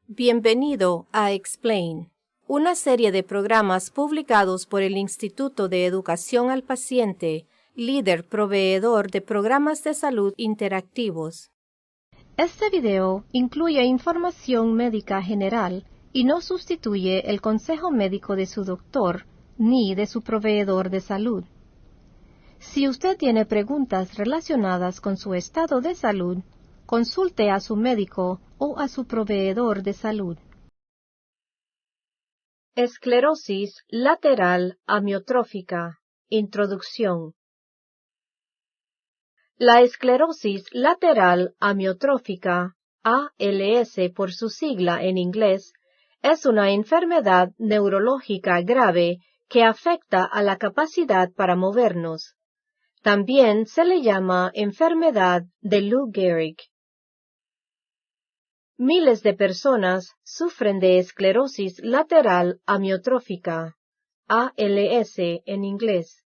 Bienvenido a Explain, una serie de programas publicados por el Instituto de Educación al Paciente, líder proveedor de programas de salud interactivos. Este video incluye información médica general y no sustituye el consejo médico de su doctor ni de su proveedor de salud. Si usted tiene preguntas relacionadas con su estado de salud, consulte a su médico o a su proveedor de salud. Esclerosis lateral amiotrófica. Introducción. La esclerosis lateral amiotrófica, ALS por su sigla en inglés, es una enfermedad neurológica grave que afecta a la capacidad para movernos. También se le llama enfermedad de Lou Gehrig. Miles de personas sufren de esclerosis lateral amiotrófica, ALS en inglés.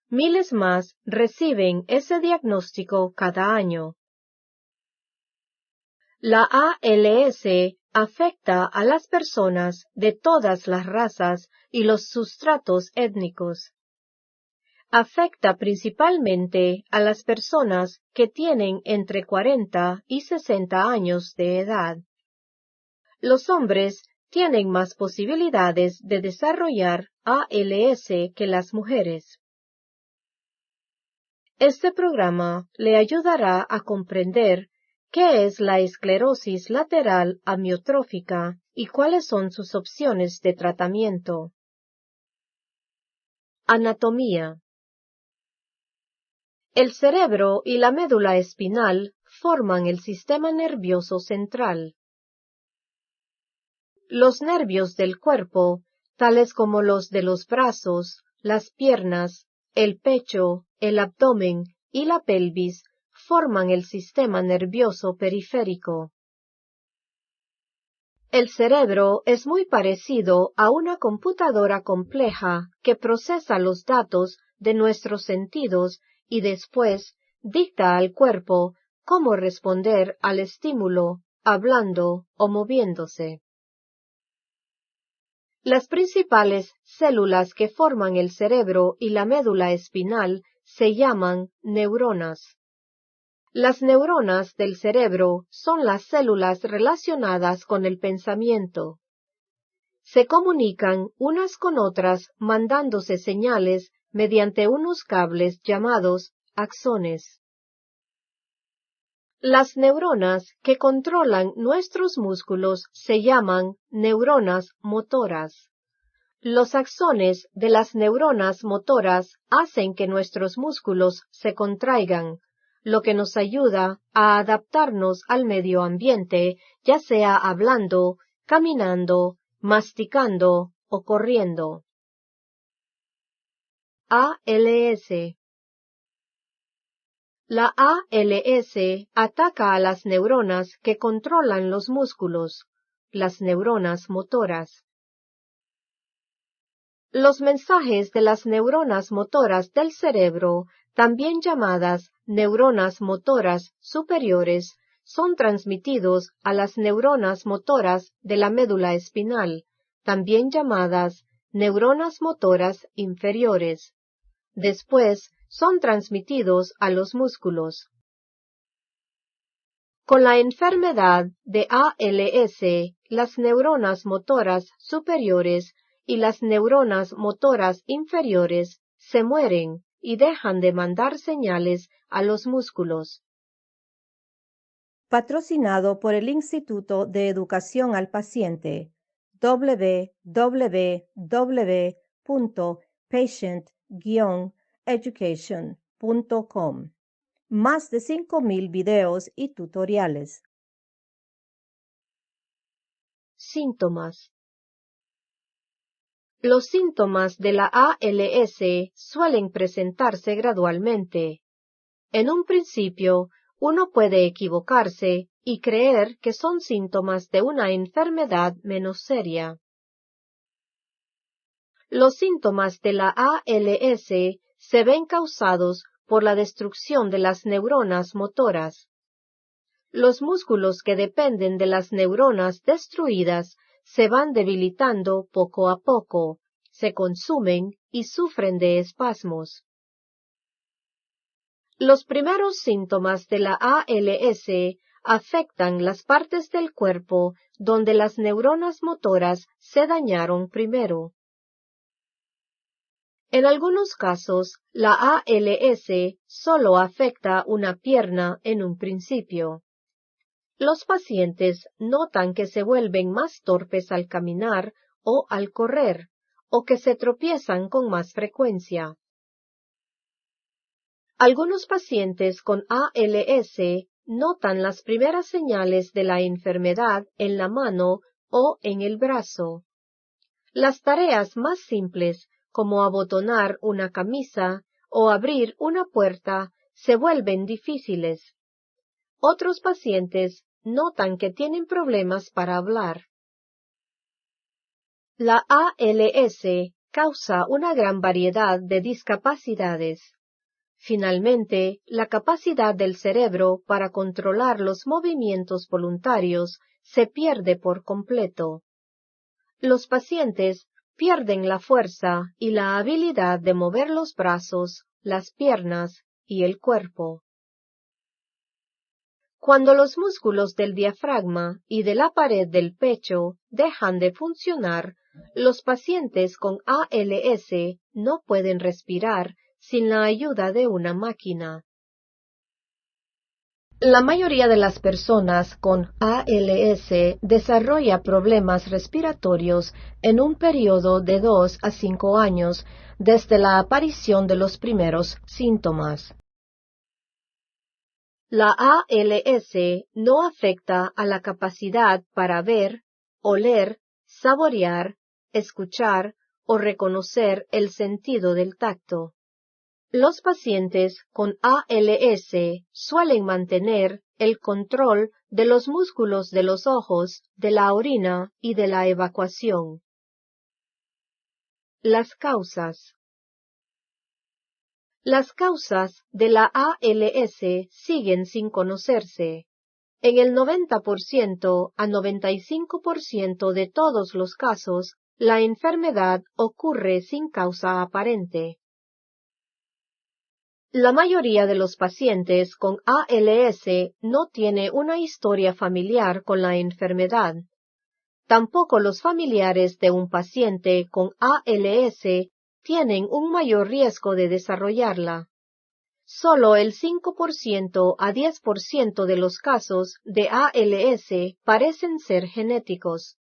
Miles más reciben ese diagnóstico cada año. La ALS afecta a las personas de todas las razas y los sustratos étnicos. Afecta principalmente a las personas que tienen entre 40 y 60 años de edad. Los hombres tienen más posibilidades de desarrollar ALS que las mujeres. Este programa le ayudará a comprender qué es la esclerosis lateral amiotrófica y cuáles son sus opciones de tratamiento. Anatomía. El cerebro y la médula espinal forman el sistema nervioso central. Los nervios del cuerpo, tales como los de los brazos, las piernas, el pecho, el abdomen y la pelvis, forman el sistema nervioso periférico. El cerebro es muy parecido a una computadora compleja que procesa los datos de nuestros sentidos y después dicta al cuerpo cómo responder al estímulo, hablando o moviéndose. Las principales células que forman el cerebro y la médula espinal se llaman neuronas. Las neuronas del cerebro son las células relacionadas con el pensamiento. Se comunican unas con otras mandándose señales mediante unos cables llamados axones. Las neuronas que controlan nuestros músculos se llaman neuronas motoras. Los axones de las neuronas motoras hacen que nuestros músculos se contraigan, lo que nos ayuda a adaptarnos al medio ambiente, ya sea hablando, caminando, masticando o corriendo. ALS. La ALS ataca a las neuronas que controlan los músculos, las neuronas motoras. Los mensajes de las neuronas motoras del cerebro, también llamadas neuronas motoras superiores, son transmitidos a las neuronas motoras de la médula espinal, también llamadas neuronas motoras inferiores. Después, son transmitidos a los músculos. Con la enfermedad de ALS, las neuronas motoras superiores y las neuronas motoras inferiores se mueren y dejan de mandar señales a los músculos. Patrocinado por el Instituto de Educación al Paciente, www.patient-education.com. Más de 5,000 videos y tutoriales. Síntomas. Los síntomas de la ALS suelen presentarse gradualmente. En un principio, uno puede equivocarse y creer que son síntomas de una enfermedad menos seria. Los síntomas de la ALS se ven causados por la destrucción de las neuronas motoras. Los músculos que dependen de las neuronas destruidas se van debilitando poco a poco, se consumen y sufren de espasmos. Los primeros síntomas de la ALS afectan las partes del cuerpo donde las neuronas motoras se dañaron primero. En algunos casos, la ALS solo afecta una pierna en un principio. Los pacientes notan que se vuelven más torpes al caminar o al correr, o que se tropiezan con más frecuencia. Algunos pacientes con ALS notan las primeras señales de la enfermedad en la mano o en el brazo. Las tareas más simples, como abotonar una camisa o abrir una puerta, se vuelven difíciles. Otros pacientes notan que tienen problemas para hablar. La ALS causa una gran variedad de discapacidades. Finalmente, la capacidad del cerebro para controlar los movimientos voluntarios se pierde por completo. Los pacientes pierden la fuerza y la habilidad de mover los brazos, las piernas y el cuerpo. Cuando los músculos del diafragma y de la pared del pecho dejan de funcionar, los pacientes con ALS no pueden respirar sin la ayuda de una máquina. La mayoría de las personas con ALS desarrolla problemas respiratorios en un periodo de 2 a 5 años desde la aparición de los primeros síntomas. La ALS no afecta a la capacidad para ver, oler, saborear, escuchar o reconocer el sentido del tacto. Los pacientes con ALS suelen mantener el control de los músculos de los ojos, de la orina y de la evacuación. Las causas. Las causas de la ALS siguen sin conocerse. En el 90% a 95% de todos los casos, la enfermedad ocurre sin causa aparente. La mayoría de los pacientes con ALS no tiene una historia familiar con la enfermedad. Tampoco los familiares de un paciente con ALS tienen un mayor riesgo de desarrollarla. Solo el 5% a 10% de los casos de ALS parecen ser genéticos.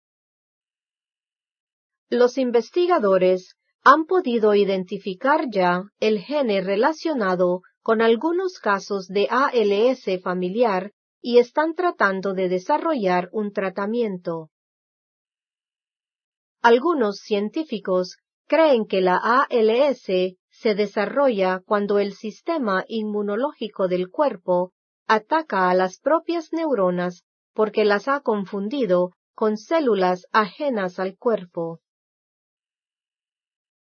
Los investigadores han podido identificar ya el gene relacionado con algunos casos de ALS familiar y están tratando de desarrollar un tratamiento. Algunos científicos creen que la ALS se desarrolla cuando el sistema inmunológico del cuerpo ataca a las propias neuronas porque las ha confundido con células ajenas al cuerpo.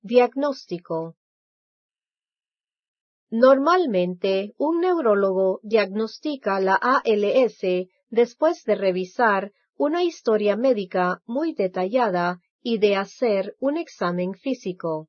Diagnóstico. Normalmente, un neurólogo diagnostica la ALS después de revisar una historia médica muy detallada y de hacer un examen físico.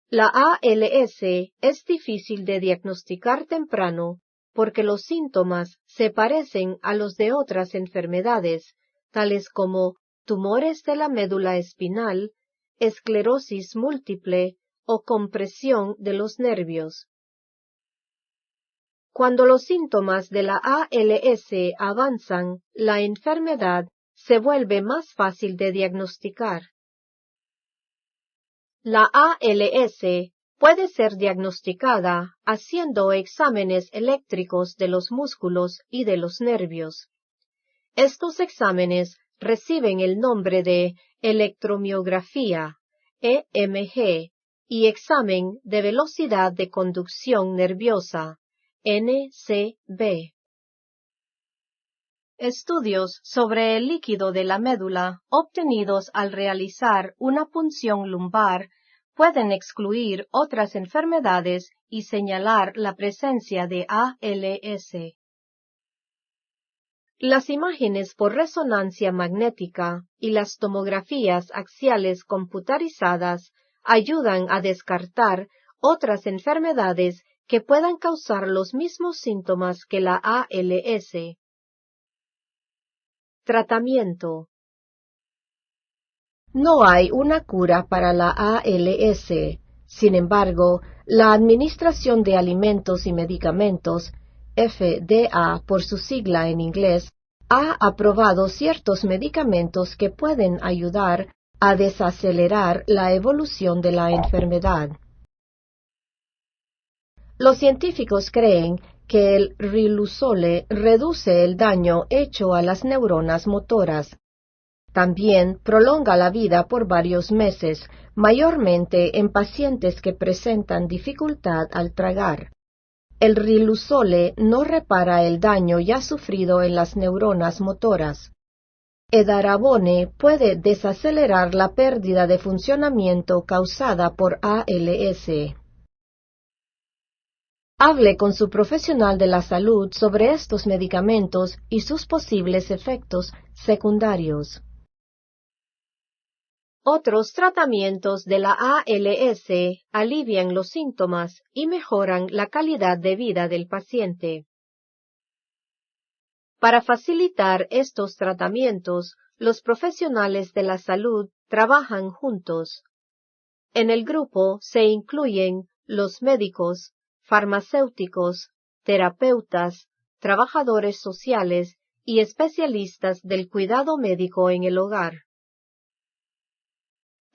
La ALS es difícil de diagnosticar temprano porque los síntomas se parecen a los de otras enfermedades, tales como tumores de la médula espinal, esclerosis múltiple o compresión de los nervios. Cuando los síntomas de la ALS avanzan, la enfermedad se vuelve más fácil de diagnosticar. La ALS puede ser diagnosticada haciendo exámenes eléctricos de los músculos y de los nervios. Estos exámenes reciben el nombre de electromiografía, EMG, y examen de velocidad de conducción nerviosa, NCB. Estudios sobre el líquido de la médula obtenidos al realizar una punción lumbar pueden excluir otras enfermedades y señalar la presencia de ALS. Las imágenes por resonancia magnética y las tomografías axiales computarizadas ayudan a descartar otras enfermedades que puedan causar los mismos síntomas que la ALS. Tratamiento. No hay una cura para la ALS. Sin embargo, la Administración de Alimentos y Medicamentos, FDA por su sigla en inglés, ha aprobado ciertos medicamentos que pueden ayudar a desacelerar la evolución de la enfermedad. Los científicos creen que el riluzole reduce el daño hecho a las neuronas motoras. También prolonga la vida por varios meses, mayormente en pacientes que presentan dificultad al tragar. El riluzole no repara el daño ya sufrido en las neuronas motoras. Edarabone puede desacelerar la pérdida de funcionamiento causada por ALS. Hable con su profesional de la salud sobre estos medicamentos y sus posibles efectos secundarios. Otros tratamientos de la ALS alivian los síntomas y mejoran la calidad de vida del paciente. Para facilitar estos tratamientos, los profesionales de la salud trabajan juntos. En el grupo se incluyen los médicos, farmacéuticos, terapeutas, trabajadores sociales y especialistas del cuidado médico en el hogar.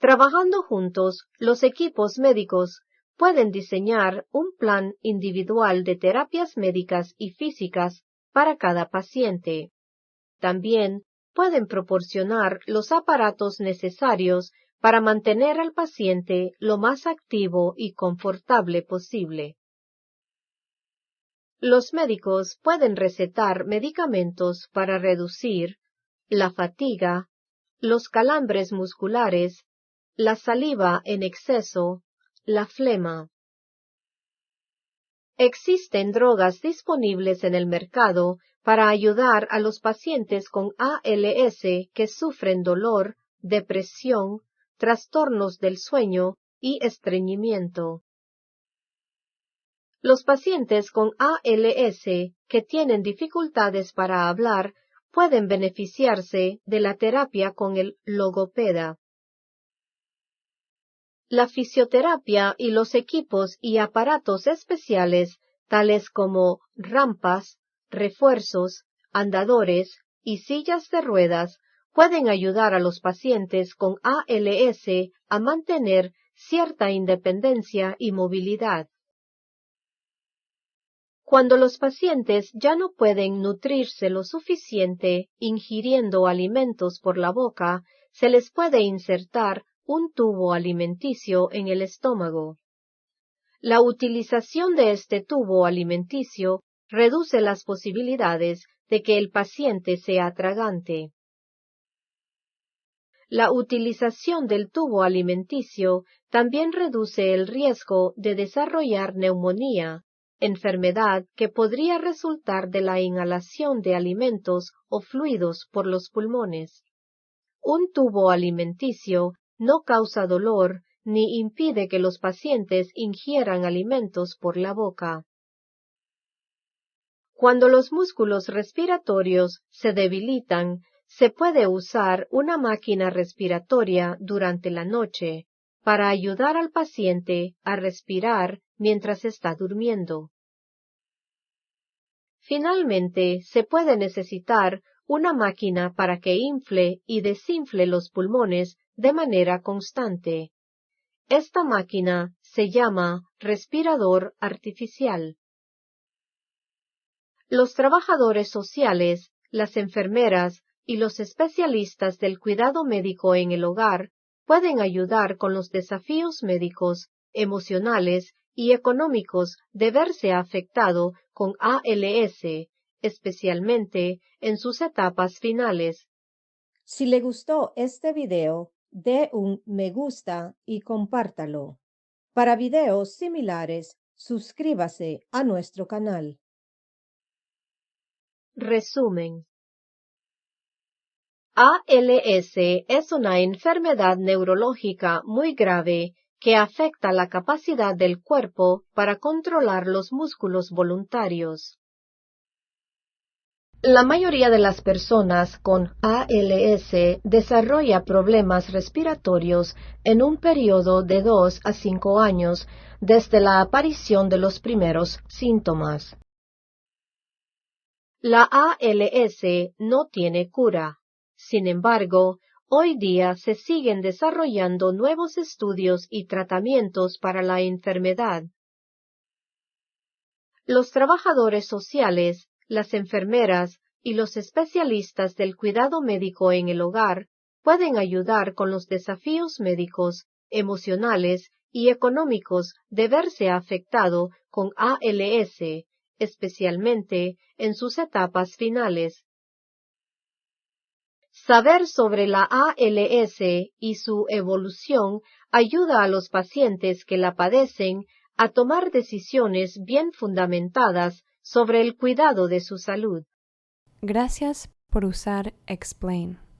Trabajando juntos, los equipos médicos pueden diseñar un plan individual de terapias médicas y físicas para cada paciente. También pueden proporcionar los aparatos necesarios para mantener al paciente lo más activo y confortable posible. Los médicos pueden recetar medicamentos para reducir la fatiga, los calambres musculares, la saliva en exceso, la flema. Existen drogas disponibles en el mercado para ayudar a los pacientes con ALS que sufren dolor, depresión, trastornos del sueño y estreñimiento. Los pacientes con ALS que tienen dificultades para hablar pueden beneficiarse de la terapia con el logopeda. La fisioterapia y los equipos y aparatos especiales, tales como rampas, refuerzos, andadores y sillas de ruedas, pueden ayudar a los pacientes con ALS a mantener cierta independencia y movilidad. Cuando los pacientes ya no pueden nutrirse lo suficiente ingiriendo alimentos por la boca, se les puede insertar un tubo alimenticio en el estómago. La utilización de este tubo alimenticio reduce las posibilidades de que el paciente sea atragante. La utilización del tubo alimenticio también reduce el riesgo de desarrollar neumonía, enfermedad que podría resultar de la inhalación de alimentos o fluidos por los pulmones. Un tubo alimenticio no causa dolor ni impide que los pacientes ingieran alimentos por la boca. Cuando los músculos respiratorios se debilitan, se puede usar una máquina respiratoria durante la noche para ayudar al paciente a respirar mientras está durmiendo. Finalmente, se puede necesitar una máquina para que infle y desinfle los pulmones de manera constante. Esta máquina se llama respirador artificial. Los trabajadores sociales, las enfermeras y los especialistas del cuidado médico en el hogar pueden ayudar con los desafíos médicos, emocionales y económicos de verse afectado con ALS, especialmente en sus etapas finales. Si le gustó este video, dé un me gusta y compártalo. Para videos similares, suscríbase a nuestro canal. Resumen. ALS es una enfermedad neurológica muy grave que afecta la capacidad del cuerpo para controlar los músculos voluntarios. La mayoría de las personas con ALS desarrolla problemas respiratorios en un periodo de 2 a 5 años desde la aparición de los primeros síntomas. La ALS no tiene cura. Sin embargo, hoy día se siguen desarrollando nuevos estudios y tratamientos para la enfermedad. Los trabajadores sociales, las enfermeras y los especialistas del cuidado médico en el hogar pueden ayudar con los desafíos médicos, emocionales y económicos de verse afectado con ALS, especialmente en sus etapas finales. Saber sobre la ALS y su evolución ayuda a los pacientes que la padecen a tomar decisiones bien fundamentadas sobre el cuidado de su salud. Gracias por usar Explain.